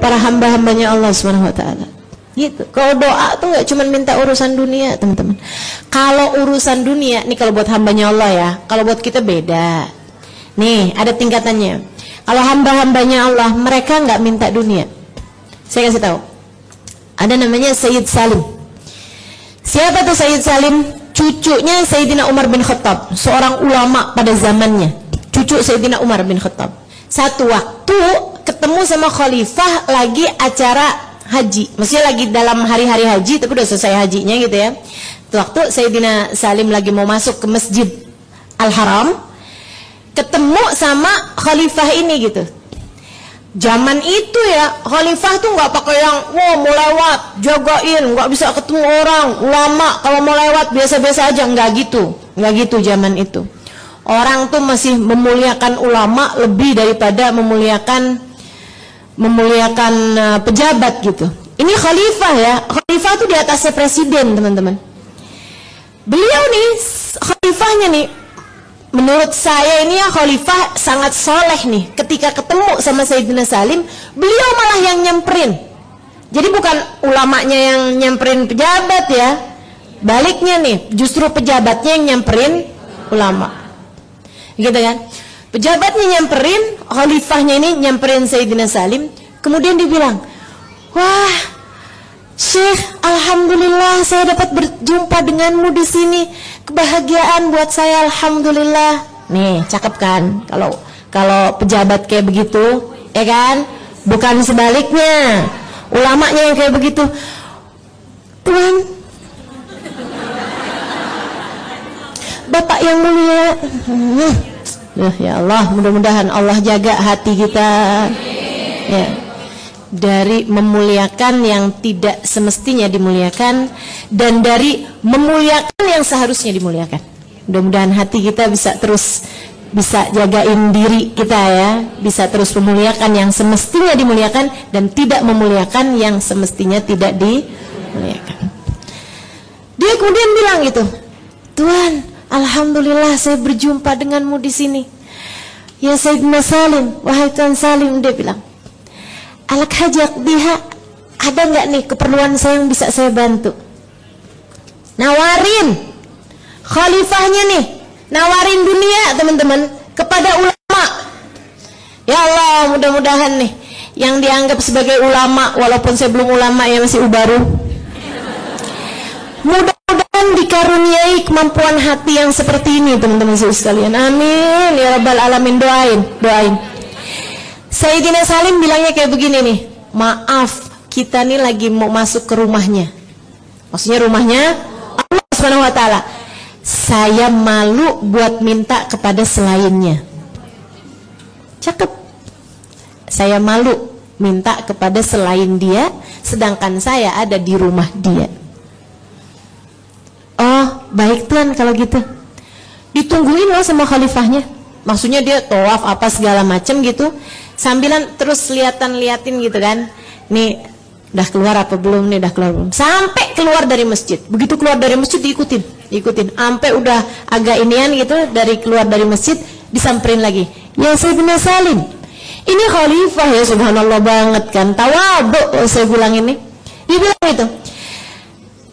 para hamba-hambanya Allah Subhanahu wa taala. Gitu. Kalau doa tuh nggak cuma minta urusan dunia, teman-teman. Kalau urusan dunia nih, kalau buat hambanya Allah ya, kalau buat kita beda. Nih, ada tingkatannya. Kalau hamba-hambanya Allah, mereka nggak minta dunia. Saya kasih tahu. Ada namanya Sayyid Salim. Siapa tuh Sayyid Salim? Cucunya Sayyidina Umar bin Khattab, seorang ulama pada zamannya. Cucu Sayyidina Umar bin Khattab. Satu waktu ketemu sama khalifah lagi acara haji, maksudnya lagi dalam hari-hari haji, tapi udah selesai hajinya gitu ya. Waktu Sayyidina Salim lagi mau masuk ke Masjid Al-Haram, ketemu sama khalifah ini gitu. Zaman itu ya, khalifah tuh nggak pakai yang wow mau lewat jagain, nggak bisa ketemu orang. Ulama kalau mau lewat biasa-biasa aja, nggak gitu zaman itu. Orang tuh masih memuliakan ulama lebih daripada memuliakan pejabat gitu. Ini khalifah ya, khalifah tuh di atasnya presiden, teman-teman. Beliau nih, khalifahnya nih, menurut saya ini ya khalifah sangat soleh nih. Ketika ketemu sama Sayyidina Salim, beliau malah yang nyamperin. Jadi bukan ulamanya yang nyamperin pejabat ya, baliknya nih, justru pejabatnya yang nyamperin ulama, gitu kan. Pejabatnya nyamperin, khalifahnya ini nyamperin Sayyidina Salim. Kemudian dibilang, wah Syekh, alhamdulillah saya dapat berjumpa denganmu di sini. Kebahagiaan buat saya, alhamdulillah. Nih, cakep kan? Kalau pejabat kayak begitu, ya kan? Bukan sebaliknya. Ulamanya yang kayak begitu. Tuhan, Bapak yang mulia. Ya Allah, mudah-mudahan Allah jaga hati kita ya, dari memuliakan yang tidak semestinya dimuliakan, dan dari memuliakan yang seharusnya dimuliakan. Mudah-mudahan hati kita bisa jagain diri kita ya, bisa terus memuliakan yang semestinya dimuliakan dan tidak memuliakan yang semestinya tidak dimuliakan. Dia kemudian bilang gitu, Tuhan, alhamdulillah saya berjumpa denganmu di sini. Ya Sayyidina Salim, wahai Tuan Salim, dia bilang, alak hajak biha, ada nggak nih keperluan saya yang bisa saya bantu? Nawarin, khalifahnya nih, nawarin dunia teman-teman kepada ulama. Ya Allah, mudah-mudahan nih yang dianggap sebagai ulama, walaupun saya belum ulama ya, masih ubaru, mudah-mudahan dikaruniai kemampuan hati yang seperti ini teman-teman sekalian. Amin ya rabbal alamin. Doain. Sayyidina Salim bilangnya kayak begini nih, maaf kita nih lagi mau masuk ke rumahnya, maksudnya rumahnya Allah Subhanahu wa taala. Saya malu buat minta kepada selainnya. Cakep. Saya malu minta kepada selain dia, sedangkan saya ada di rumah dia. Oh, baik Tuan kalau gitu. Ditungguin loh sama khalifahnya. Maksudnya dia tawaf apa segala macem gitu, sambilan terus liatin gitu kan. Nih, udah keluar apa belum nih, udah keluar belum. Sampai keluar dari masjid. Begitu keluar dari masjid diikutin. Sampai udah agak inian gitu, dari keluar dari masjid disamperin lagi. Ya Sayyidina Salim, ini khalifah ya, subhanallah banget kan. Tawadhu saya bilang ini. Dia bilang itu,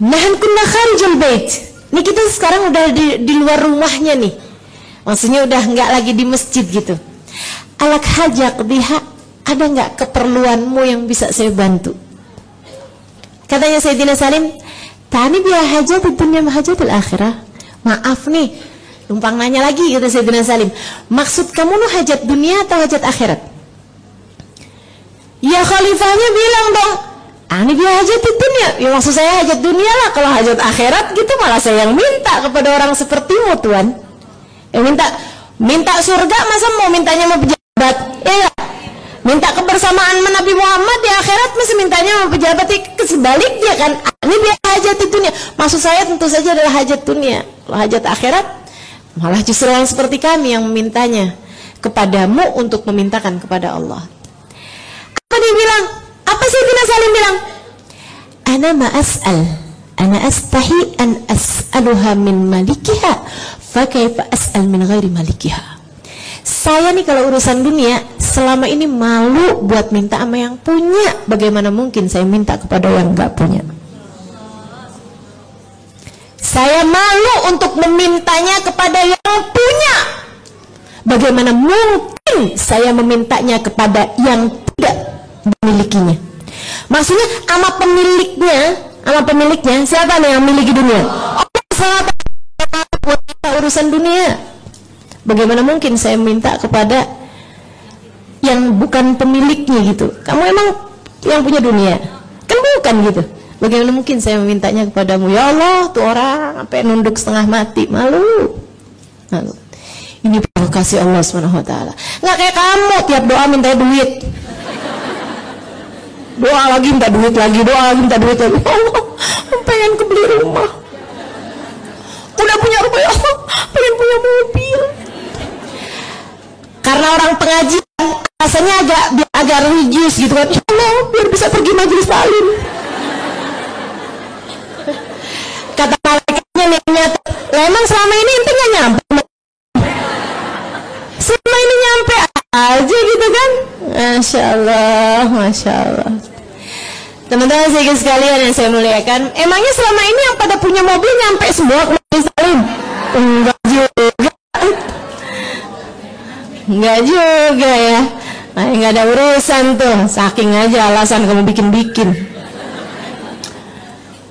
nahan kunna kharijal bait. Ini kita sekarang udah di luar rumahnya nih. Maksudnya udah nggak lagi di masjid gitu. Alak hajak biha, ada nggak keperluanmu yang bisa saya bantu? Katanya Sayyidina Salim, tani biar hajat di dunia mahajatul akhirah. Maaf nih, numpang nanya lagi kata Sayyidina Salim, maksud kamu nu hajat dunia atau hajat akhirat? Ya khalifahnya bilang dong, ini biar hajat di dunia. Ya maksud saya hajat dunia lah. Kalau hajat akhirat gitu malah saya yang minta kepada orang sepertimu Tuan. Yang minta surga, masa mau mintanya sama pejabat? Ya, minta kebersamaan sama Nabi Muhammad di akhirat masih mintanya sama pejabat. Sebaliknya kan, ini biar hajat di dunia. Maksud saya tentu saja adalah hajat dunia. Kalau hajat akhirat malah justru orang seperti kami yang memintanya kepadamu untuk memintakan kepada Allah. Apa dia bilang? Apa Sayyidina Salim bilang? Ana ma as'al, ana astahi an as'aluha min malikiha, fa kaifa as'al min ghairi malikiha. Saya nih kalau urusan dunia, selama ini malu buat minta sama yang punya. Bagaimana mungkin saya minta kepada yang nggak punya? Saya malu untuk memintanya kepada yang punya. Bagaimana mungkin saya memintanya kepada yang tidak memilikinya? Maksudnya sama pemiliknya siapa nih yang memiliki dunia? Allah SWT buat kita urusan dunia. Bagaimana mungkin saya minta kepada yang bukan pemiliknya gitu? Kamu emang yang punya dunia? Kan bukan gitu. Bagaimana mungkin saya memintanya kepadamu? Ya Allah, tuh orang sampai nunduk setengah mati, malu. Ini kasih Allah SWT. Nggak kayak kamu tiap doa minta duit, doa lagi minta duit lagi, doa lagi minta duit lagi. Allah, pengen kebeli rumah, udah punya rumah, ya Allah, pengen punya mobil. Karena orang pengajian rasanya agak religius gitu kan. Ya Allah, biar bisa pergi majelis taklim. Kata malaikatnya nih nyata, emang selama ini ente nggak nyampe? Selama ini nyampe aja gitu kan? Masya Allah, Masya Allah. Teman-teman sekalian yang saya muliakan, emangnya selama ini yang pada punya mobil nyampe semua ke majelis taklim? Enggak juga. Enggak juga ya. Nggak ada urusan tuh, saking aja alasan kamu bikin-bikin.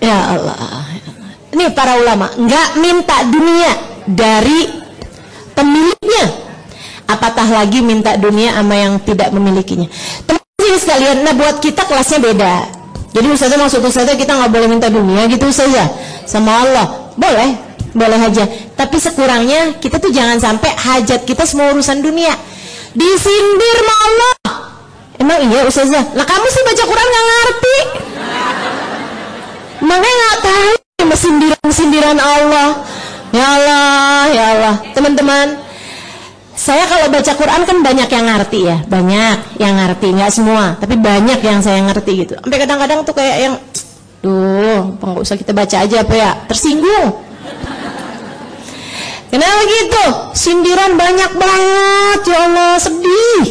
Ya Allah. Ini para ulama nggak minta dunia dari pemiliknya, apatah lagi minta dunia sama yang tidak memilikinya. Teman-teman sekalian, nah buat kita kelasnya beda. Jadi ustazah maksud ustazah kita nggak boleh minta dunia gitu ustazah sama Allah. Boleh aja. Tapi sekurangnya kita tuh jangan sampai hajat kita semua urusan dunia disindir sama Allah. Emang iya ustazah? Lah kamu sih baca Quran nggak ngerti, makanya nggak tahu sindiran Allah. Ya Allah, ya Allah. Teman-teman, saya kalau baca Quran kan banyak yang ngerti ya, banyak yang ngerti, nggak semua, tapi banyak yang saya ngerti gitu. Sampai kadang-kadang tuh kayak yang, nggak usah kita baca aja apa ya, tersinggung. Kenapa gitu? Sindiran banyak banget, ya Allah, sedih.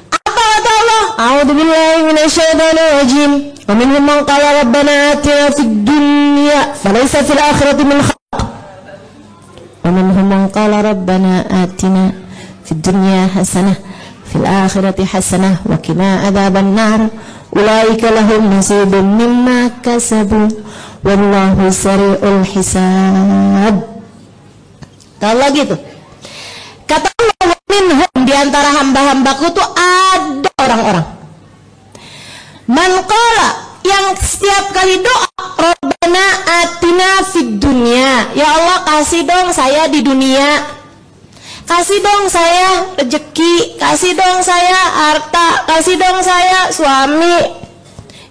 Apa kata Allah? A'udzubillahi minasyaitonir rajim. Wa minhum man qala rabbana atina fid dunya falaysa fil akhirati min khalaq. Wa minhum man qala rabbana atina fid dunya hasanah fil akhirati hasanah wa qina adzaban nar. Ulaika lahum nasibun mimma kasabu wallahu sari'ul hisab. Allah gitu. Kata Allah, minhum, di antara hamba-hambaku tuh ada orang-orang man qala, yang setiap kali doa Rabbana atina fid dunya, ya Allah kasih dong saya di dunia, kasih dong saya rezeki, kasih dong saya harta, kasih dong saya suami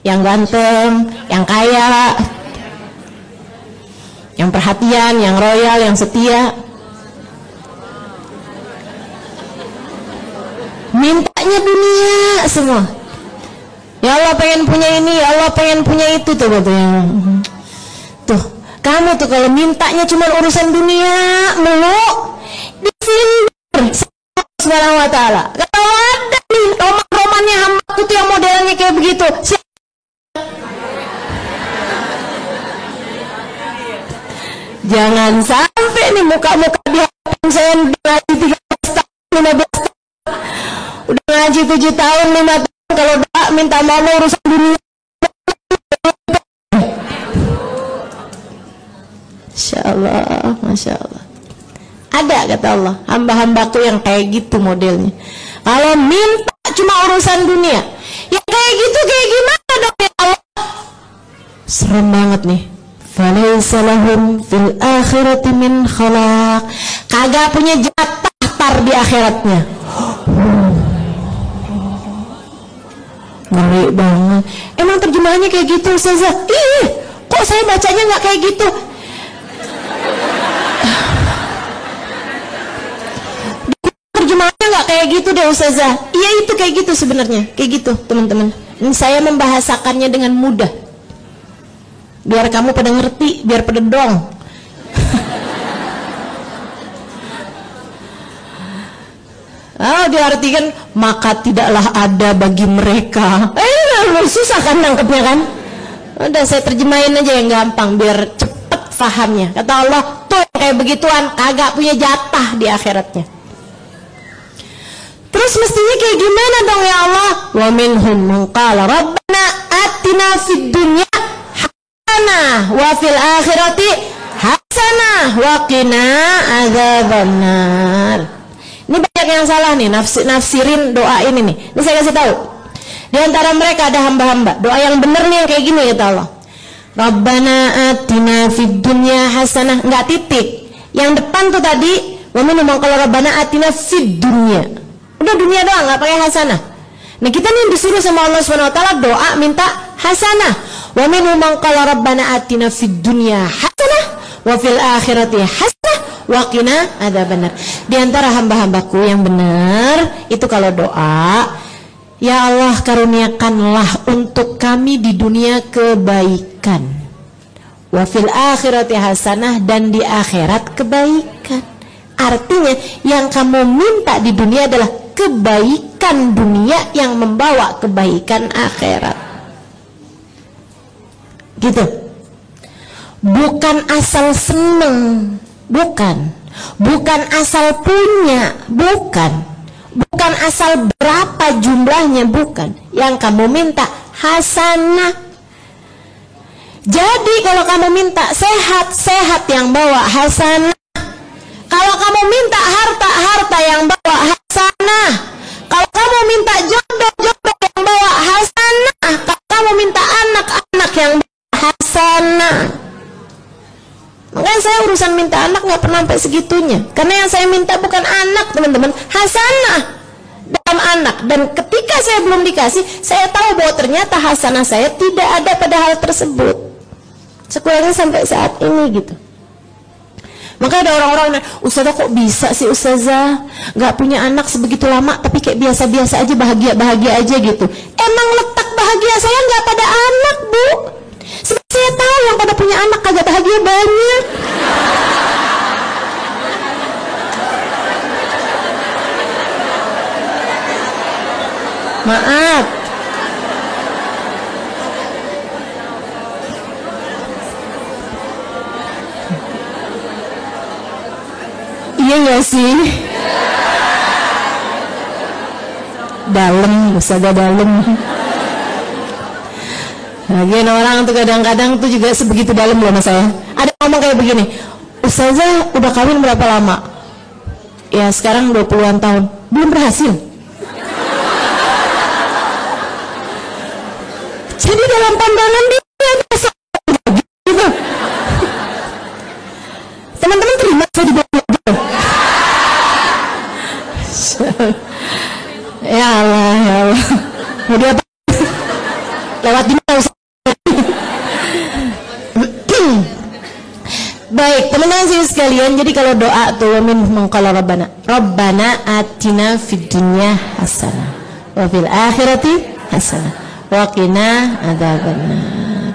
yang ganteng, yang kaya, yang perhatian, yang royal, yang setia. Mintanya dunia semua. Ya Allah pengen punya ini, ya Allah pengen punya itu tuh katanya. Tuh, kamu tuh kalau mintanya cuma urusan dunia mulu, disindir Subhanahu wa ta'ala. Kalau ada nih roman-romannya hambaku tuh yang modelnya kayak begitu, jangan sampai nih muka-muka di hadapan saya ngaji 13 tahun, 15 tahun, udah ngaji 7 tahun, 5 tahun, kalau doa minta mau urusan dunia. Masya Allah, Masya Allah. Ada kata Allah, hamba-hambaku yang kayak gitu modelnya. Kalau minta cuma urusan dunia, ya kayak gitu kayak gimana dong ya Allah? Serem banget nih. Falaysa lahum fil akhirati min khalaq. Kagak punya jatah tar di akhiratnya. Ngeri banget. Emang terjemahannya kayak gitu Ustazah? Ih, kok saya bacanya nggak kayak gitu? Terjemahannya nggak kayak gitu deh Ustazah. Iya itu kayak gitu sebenarnya, kayak gitu teman-teman. Saya membahasakannya dengan mudah, biar kamu pada ngerti, biar pada dong. Diartikan maka tidaklah ada bagi mereka. Susah kan nangkepnya kan? Udah saya terjemahin aja yang gampang biar cepet fahamnya. Kata Allah, tuh yang kayak begituan kagak punya jatah di akhiratnya. Terus mestinya kayak gimana dong ya Allah? Wa minhum man qala rabbana atina fid dunya hasanah wa fil akhirati hasanah wa qina adzabannar. Ini banyak yang salah nih nafsirin doa ini nih. Ini saya kasih tahu. Di antara mereka ada hamba-hamba. Doa yang benar nih yang kayak gini kata Allah. Rabbana atina fid dunya hasanah, enggak titik. Yang depan tuh tadi wa minhum man qala rabbana atina fid dunya. Udah dunia doang, nggak pakai hasanah. Nah kita nih disuruh sama Allah SWT doa minta hasanah. Wa minhum man qala rabbana atina fid dunya hasanah wa fil akhirati hasanah wa qina adzabannar. Di antara hamba-hambaku yang benar itu kalau doa, ya Allah karuniakanlah untuk kami di dunia kebaikan. Wa fil akhirati hasanah, dan di akhirat kebaikan. Artinya yang kamu minta di dunia adalah kebaikan dunia yang membawa kebaikan akhirat. Gitu. Bukan asal seneng, bukan asal punya, bukan asal berapa jumlahnya, bukan. Yang kamu minta hasanah. Jadi kalau kamu minta sehat yang bawa hasanah. Kalau kamu minta harta yang bawa hasanah. Kalau kamu minta jodoh yang bawa hasanah. Kalau kamu minta anak yang bawa hasanah. Makanya saya urusan minta anak nggak pernah sampai segitunya. Karena yang saya minta bukan anak, teman-teman, hasanah dalam anak. Dan ketika saya belum dikasih, saya tahu bahwa ternyata hasanah saya tidak ada pada hal tersebut. Sekurangnya sampai saat ini gitu. Maka ada orang-orang yang, Ustazah kok bisa sih Ustazah nggak punya anak sebegitu lama tapi kayak biasa-biasa aja, bahagia aja gitu. Emang letak bahagia saya nggak pada anak, Bu. Sebab saya tahu yang pada punya anak kagak bahagia banyak. Maaf. Iya gak sih? Dalam, Ustazah dalam. Lagian orang tuh kadang-kadang tuh juga sebegitu dalam loh sama saya. Ada ngomong kayak begini, Ustazah udah kawin berapa lama? Ya sekarang 20-an tahun. Belum berhasil. Jadi dalam pandangan dia ada gitu. Teman-teman terima saya dibawa. Ya Allah, ya Allah. Mau dia apa? Lewat di mana? Baik, teman-teman sih sekalian. Jadi kalau doa tuh minhum qala Rabbana atina fid dunya hasanah wa fil akhirati hasanah wa qina adzabannar.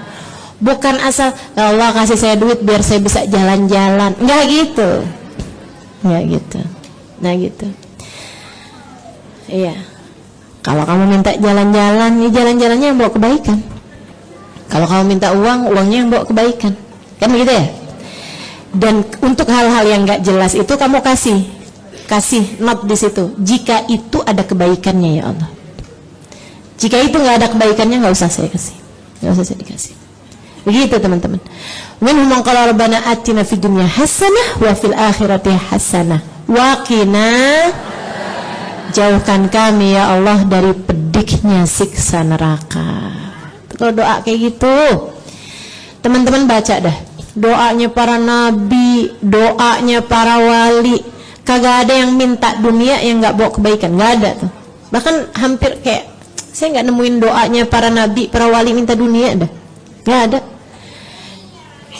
Bukan asal ya Allah kasih saya duit biar saya bisa jalan-jalan. Enggak gitu. Enggak gitu. Nah gitu. Iya. Kalau kamu minta jalan-jalan, ya jalan-jalannya yang bawa kebaikan. Kalau kamu minta uang, uangnya yang bawa kebaikan. Kan begitu ya? Dan untuk hal-hal yang nggak jelas itu kamu kasih not di situ. Jika itu ada kebaikannya ya Allah. Jika itu nggak ada kebaikannya, nggak usah saya kasih, nggak usah saya dikasih. Begitu teman-teman. Minhum man qala rabbana atina fid dunya hasanah wa fil akhirati hasanah wa qina, jauhkan kami ya Allah dari pedihnya siksa neraka. Kalau doa kayak gitu, teman-teman baca dah. Doanya para nabi, doanya para wali, kagak ada yang minta dunia yang nggak bawa kebaikan, nggak ada tuh. Bahkan hampir kayak saya nggak nemuin doanya para nabi, para wali minta dunia dah, nggak ada.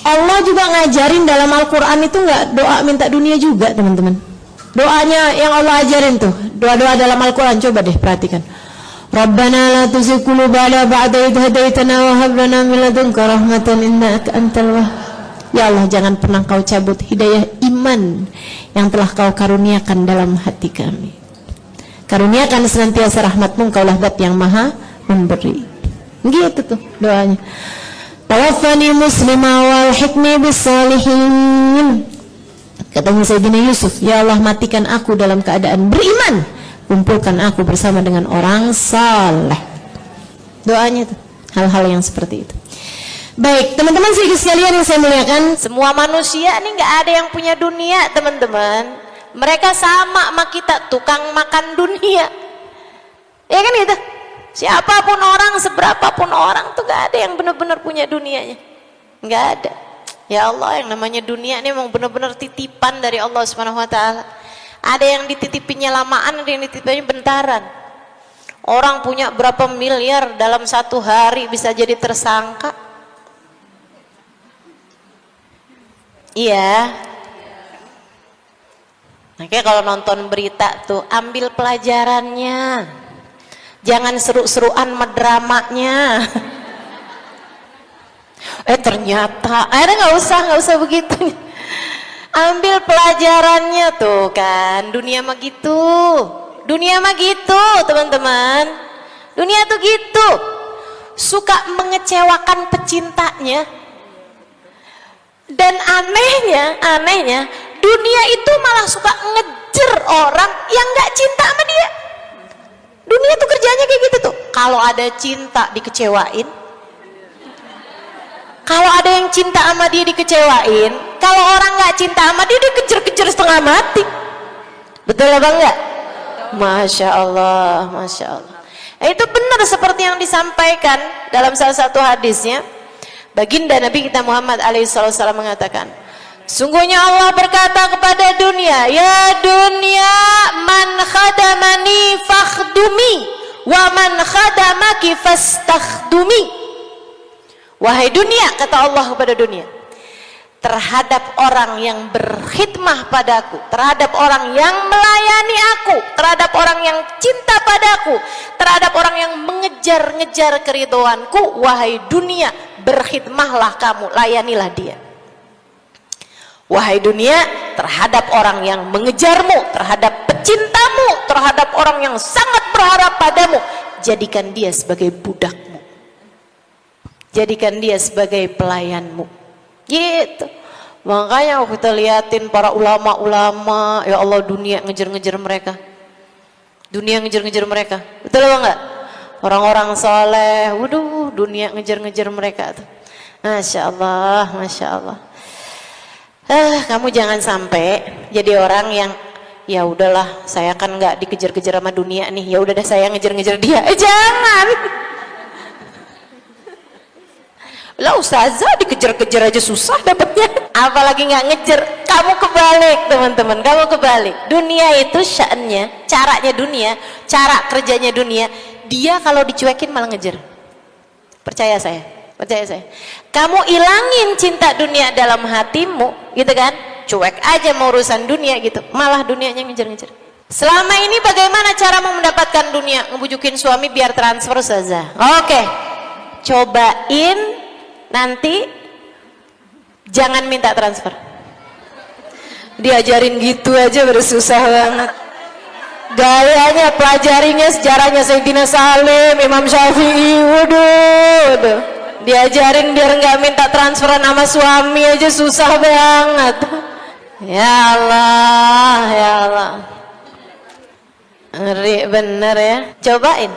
Allah juga ngajarin dalam Al-Quran itu nggak doa minta dunia juga teman-teman. Doanya yang Allah ajarin tuh, doa-doa dalam Al-Quran, coba deh perhatikan. Rabbana la tuzigh qulubana ba'da idh hadaitana wa hab lana min ladunka rahmatan innaka antal wahhab. Ya Allah, jangan pernah kau cabut hidayah iman yang telah kau karuniakan dalam hati kami. Karuniakan senantiasa rahmatmu, Engkaulah zat yang maha memberi. Gitu tuh doanya. Tawaffani muslima wal hikmi bis salihin. Katanya Sayyidina Yusuf, ya Allah matikan aku dalam keadaan beriman, kumpulkan aku bersama dengan orang saleh. Doanya tuh hal-hal yang seperti itu. Baik, teman-teman sekalian yang saya muliakan, semua manusia ini nggak ada yang punya dunia, teman-teman. Mereka sama sama kita, tukang makan dunia. Ya kan gitu. Siapapun orang, seberapapun orang tuh nggak ada yang benar-benar punya dunianya. Nggak ada. Ya Allah, yang namanya dunia ini memang benar-benar titipan dari Allah Subhanahu wa taala. Ada yang dititipinya lamaan, ada yang dititipinya bentaran. Orang punya berapa miliar dalam satu hari bisa jadi tersangka. Iya. Makanya kalau nonton berita tuh ambil pelajarannya. Jangan seru-seruan dramanya. Ternyata, akhirnya nggak usah begitu. Ambil pelajarannya tuh kan, dunia mah gitu, teman-teman. Dunia tuh gitu, suka mengecewakan pecintanya. Dan anehnya, dunia itu malah suka ngejer orang yang nggak cinta sama dia. Dunia tuh kerjanya kayak gitu tuh. Kalau ada cinta dikecewain. Kalau ada yang cinta sama dia dikecewain, kalau orang nggak cinta sama dia dikejar-kejar setengah mati. Betul apa enggak? Masya Allah, Masya Allah. Itu benar seperti yang disampaikan dalam salah satu hadisnya. Baginda Nabi kita Muhammad alaihissalam mengatakan, sungguhnya Allah berkata kepada dunia, ya dunia, man khadamani fakhdumi, wa man khadamaki fastakhdumi. Wahai dunia, kata Allah kepada dunia, terhadap orang yang berkhidmah padaku, terhadap orang yang melayani aku, terhadap orang yang cinta padaku, terhadap orang yang mengejar-ngejar keridhoanku, wahai dunia, berkhidmahlah kamu, layanilah dia. Wahai dunia, terhadap orang yang mengejarmu, terhadap pecintamu, terhadap orang yang sangat berharap padamu, jadikan dia sebagai budakmu, jadikan dia sebagai pelayanmu. Gitu. Makanya kita liatin para ulama-ulama, ya Allah, dunia ngejar-ngejar mereka. Dunia ngejar-ngejar mereka. Betul apa enggak? Orang-orang soleh, waduh, dunia ngejar-ngejar mereka tuh. Masya Allah, Masya Allah. Kamu jangan sampai jadi orang yang, ya udahlah, saya kan nggak dikejar-kejar sama dunia nih, ya udah deh saya ngejar-ngejar dia. Jangan. Lah ustazah dikejar-kejar aja susah dapatnya, apalagi nggak ngejar. Kamu kebalik, teman-teman, kamu kebalik. Dunia itu sya'annya, caranya dunia, cara kerjanya dunia, dia kalau dicuekin malah ngejar. Percaya saya, percaya saya. Kamu ilangin cinta dunia dalam hatimu, gitu kan, cuek aja mau urusan dunia gitu, malah dunianya ngejar-ngejar. Selama ini bagaimana cara mendapatkan dunia? Ngebujukin suami biar transfer ustazah. Oke, cobain. Nanti jangan minta transfer, diajarin gitu aja bersusah banget. Gayanya pelajarinya sejarahnya Sayyidina Salim, Imam Syafi'i, waduh, diajarin biar nggak minta transferan sama suami aja susah banget. Ya Allah, ya Allah, ngeri bener ya. Cobain,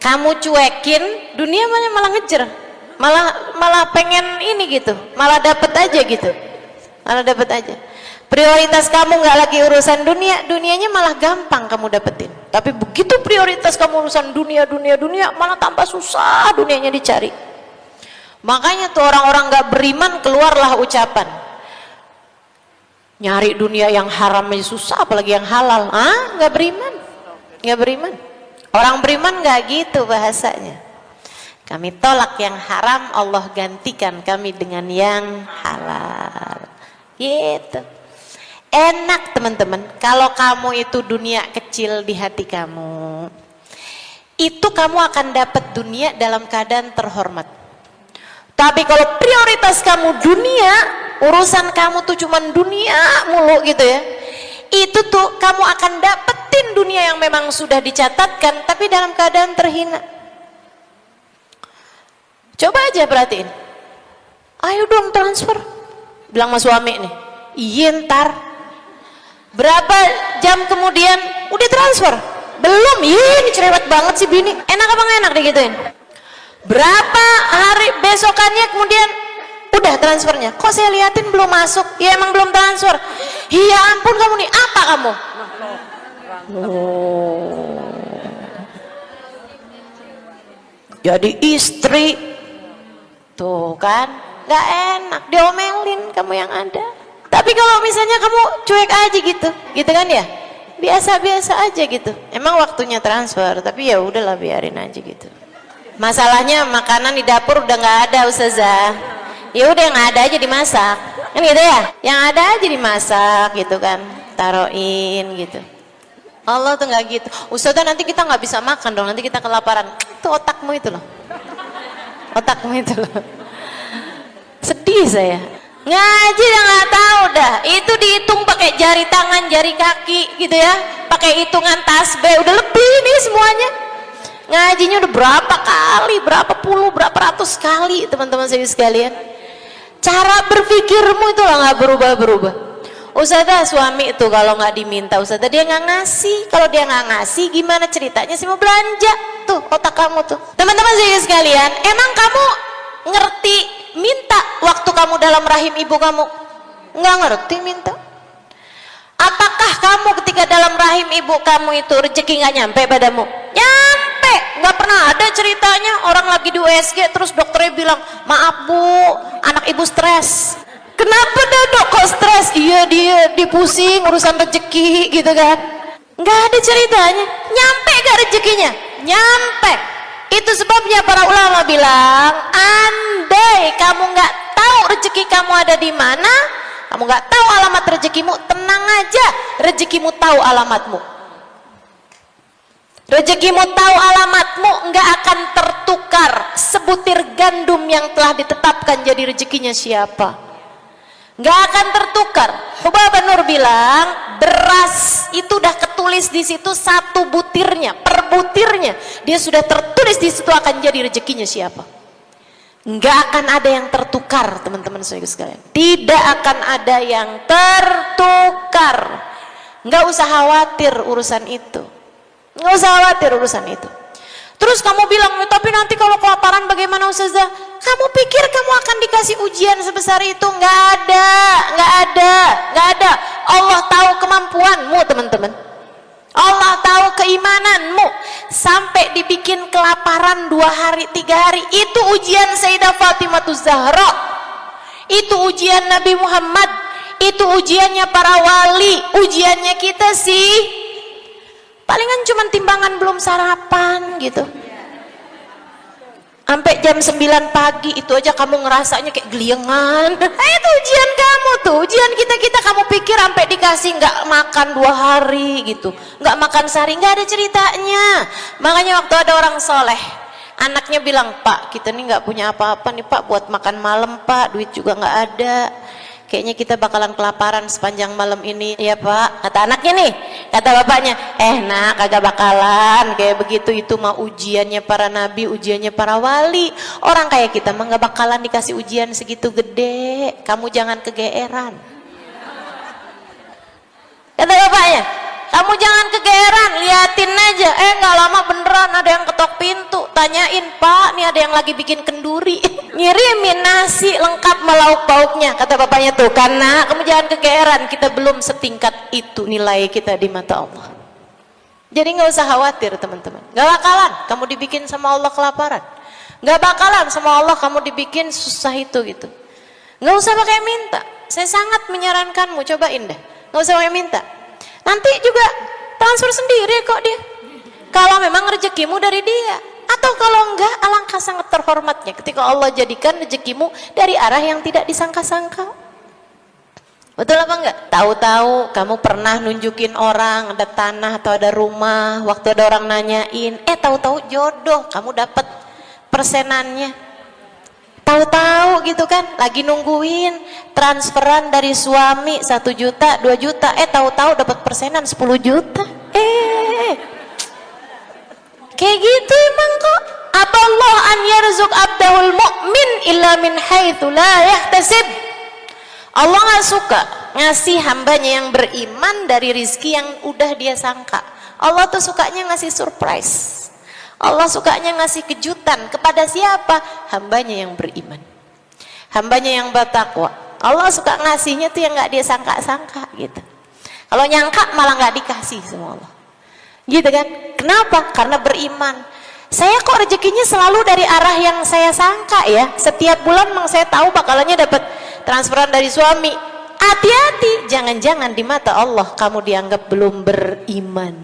kamu cuekin, dunia malah ngejar. Malah pengen ini gitu, malah dapet aja gitu, malah dapet aja. Prioritas kamu nggak lagi urusan dunia, dunianya malah gampang kamu dapetin. Tapi begitu prioritas kamu urusan dunia, malah tambah susah dunianya dicari. Makanya tuh orang-orang nggak beriman keluarlah ucapan, nyari dunia yang haram aja susah, apalagi yang halal. Nggak beriman, nggak beriman. Orang beriman nggak gitu bahasanya. Kami tolak yang haram, Allah gantikan kami dengan yang halal. Gitu. Enak teman-teman, kalau kamu itu dunia kecil di hati kamu, itu kamu akan dapat dunia dalam keadaan terhormat. Tapi kalau prioritas kamu dunia, urusan kamu tuh cuman dunia mulu gitu ya, itu tuh kamu akan dapat lewatin dunia yang memang sudah dicatatkan, tapi dalam keadaan terhina. Coba aja perhatiin, ayo dong transfer, bilang sama suami nih, iya ntar. Berapa jam kemudian udah transfer? Belum, ini cerewet banget sih bini. Enak apa nggak enak digituin? Berapa hari besokannya kemudian udah transfernya? Kok saya liatin belum masuk? Ya emang belum transfer. Iya ampun kamu nih, apa kamu? Oh. Jadi istri tuh kan nggak enak, diomelin kamu yang ada. Tapi kalau misalnya kamu cuek aja gitu kan ya, biasa-biasa aja gitu. Emang waktunya transfer, tapi ya udahlah biarin aja gitu. Masalahnya makanan di dapur udah nggak ada Ustazah. Ya udah yang ada aja dimasak, kan gitu ya. Yang ada aja dimasak gitu kan, taruhin gitu. Allah tuh nggak gitu. Ustazah nanti kita nggak bisa makan dong, nanti kita kelaparan. Itu otakmu itu loh, otakmu itu loh. Sedih saya. Ngaji udah nggak tahu dah, itu dihitung pakai jari tangan, jari kaki gitu ya, pakai hitungan tasbih, udah lebih nih semuanya. Ngajinya udah berapa kali, berapa puluh, berapa ratus kali teman-teman saya sekalian. Cara berpikirmu itu lah nggak berubah-berubah. Ustazah suami itu kalau nggak diminta Ustazah dia nggak ngasih, kalau dia nggak ngasih gimana ceritanya sih mau belanja? Tuh otak kamu tuh. Teman-teman saya sekalian, emang kamu ngerti minta waktu kamu dalam rahim ibu kamu? Nggak ngerti minta. Apakah kamu ketika dalam rahim ibu kamu itu rezeki nggak nyampe padamu? Nyampe. Nggak pernah ada ceritanya orang lagi di USG terus dokternya bilang, maaf bu, anak ibu stres. Kenapa dah dok kok stres? Iya dia dipusing urusan rezeki gitu kan. Nggak ada ceritanya. Nyampe gak rezekinya? Nyampe. Itu sebabnya para ulama bilang, andai kamu nggak tahu rezeki kamu ada di mana, kamu nggak tahu alamat rezekimu, tenang aja, rezekimu tahu alamatmu. Rezekimu tahu alamatmu, nggak akan tertukar sebutir gandum yang telah ditetapkan jadi rezekinya siapa. Nggak akan tertukar. Hubab Nur bilang beras itu udah ketulis di situ satu butirnya, per butirnya dia sudah tertulis di situ akan jadi rezekinya siapa. Nggak akan ada yang tertukar teman-teman saya sekalian. Tidak akan ada yang tertukar. Nggak usah khawatir urusan itu. Nggak usah khawatir urusan itu. Terus kamu bilang, tapi nanti kalau kelaparan bagaimana Ustazah? Kamu pikir kamu akan dikasih ujian sebesar itu? Nggak ada, nggak ada, nggak ada. Allah tahu kemampuanmu teman-teman. Allah tahu keimananmu. Sampai dibikin kelaparan 2 hari, 3 hari. Itu ujian Sayyidah Fatimah Zahra. Itu ujian Nabi Muhammad. Itu ujiannya para wali. Ujiannya kita sih palingan cuma timbangan belum sarapan gitu. Sampai jam 9 pagi itu aja kamu ngerasanya kayak geliengan. Itu ujian kamu tuh, ujian kita kamu pikir sampai dikasih nggak makan 2 hari gitu, nggak makan sehari, nggak ada ceritanya. Makanya waktu ada orang soleh, anaknya bilang, Pak kita nih nggak punya apa-apa nih Pak buat makan malam Pak, duit juga nggak ada. Kayaknya kita bakalan kelaparan sepanjang malam ini ya Pak, kata anaknya nih. Kata bapaknya, nak kagak bakalan kayak begitu, itu mah ujiannya para nabi, ujiannya para wali. Orang kayak kita mah gak bakalan dikasih ujian segitu gede, kamu jangan kegeeran. Kata bapaknya, kamu jangan kegeeran, liatin aja. Gak lama beneran ada yang ketok pintu, tanyain, Pak nih ada yang lagi bikin kenduri, ngirimin nasi lengkap melauk pauknya. Kata bapaknya, tuh karena kamu jangan kegeeran, kita belum setingkat itu nilai kita di mata Allah. Jadi nggak usah khawatir teman-teman, nggak bakalan kamu dibikin sama Allah kelaparan, nggak bakalan sama Allah kamu dibikin susah itu gitu. Nggak usah pakai minta. Saya sangat menyarankanmu, cobain deh, nggak usah pakai minta. Nanti juga transfer sendiri kok dia, kalau memang rezekimu dari dia. Atau kalau enggak, alangkah sangat terhormatnya ketika Allah jadikan rezekimu dari arah yang tidak disangka-sangka. Betul apa enggak? Tahu-tahu kamu pernah nunjukin orang ada tanah atau ada rumah, waktu ada orang nanyain, tahu-tahu jodoh, kamu dapat persenannya. Tahu-tahu gitu kan, lagi nungguin transferan dari suami 1 juta, 2 juta, tahu-tahu dapat persenan 10 juta. Kayak gitu emang kok. Aballah an yarzuq abdahul mu'min illa min haitsu la yahtasib. Allah nggak suka ngasih hambanya yang beriman dari rizki yang udah dia sangka. Allah tuh sukanya ngasih surprise. Allah sukanya ngasih kejutan kepada siapa? Hambanya yang beriman, hambanya yang bertakwa. Allah suka ngasihnya tuh yang nggak dia sangka-sangka gitu. Kalau nyangka malah nggak dikasih sama Allah, gitu kan? Kenapa? Karena beriman. Saya kok rezekinya selalu dari arah yang saya sangka ya. Setiap bulan memang saya tahu bakalannya dapat transferan dari suami. Hati-hati, jangan-jangan di mata Allah kamu dianggap belum beriman.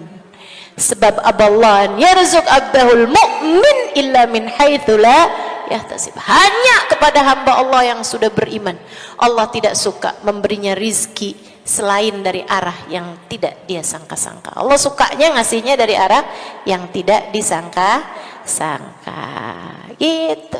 Sebab aballah yarzuq abdahul mu'min illa min haitsu la yahtasib. Hanya kepada hamba Allah yang sudah beriman, Allah tidak suka memberinya rizki selain dari arah yang tidak dia sangka-sangka. Allah sukanya ngasihnya dari arah yang tidak disangka-sangka gitu.